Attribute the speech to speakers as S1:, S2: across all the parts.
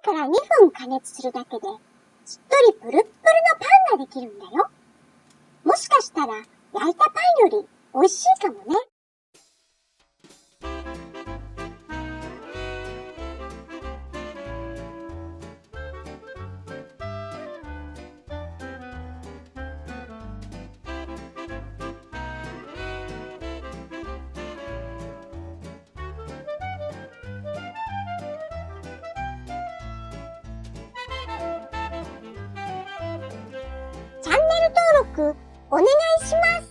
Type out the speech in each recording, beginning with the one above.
S1: から2分加熱するだけで、しっとりプルップルのパンができるんだよ。もしかしたら焼いたパンより美味しいかもね。チャンネル登録お願いします。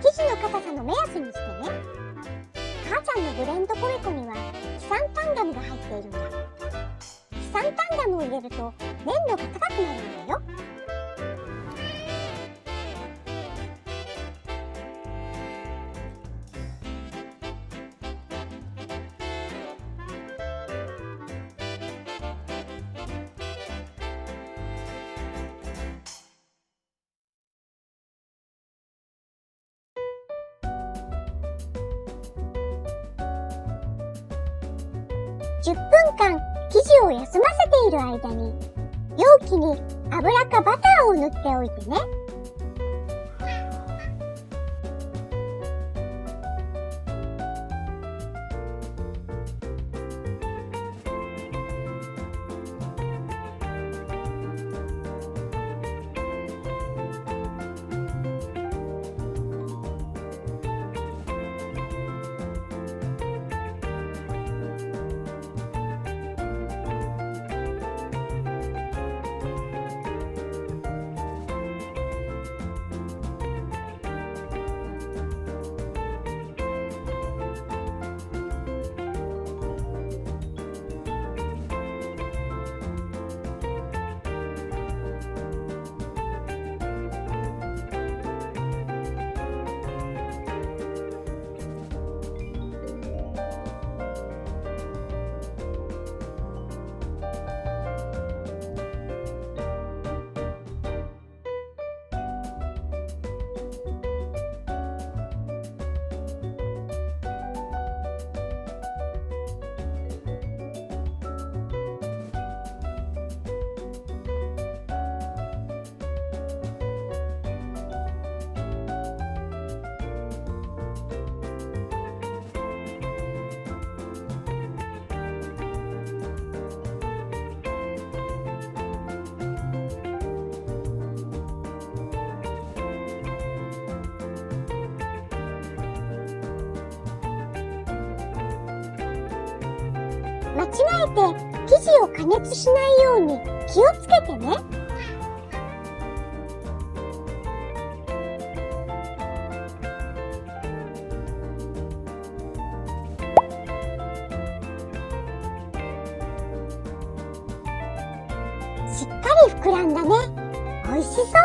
S1: 生地の硬さの目安にしてね。母ちゃんのブレンド米粉にはキサンタンガムが入っているんだ。キサンタンガムを入れると粘度が高くなるんだよ。10分間生地を休ませている間に、容器に油かバターを塗っておいてね。間違えて生地を加熱しないように気をつけてね。しっかり膨らんだね。美味しそうだ。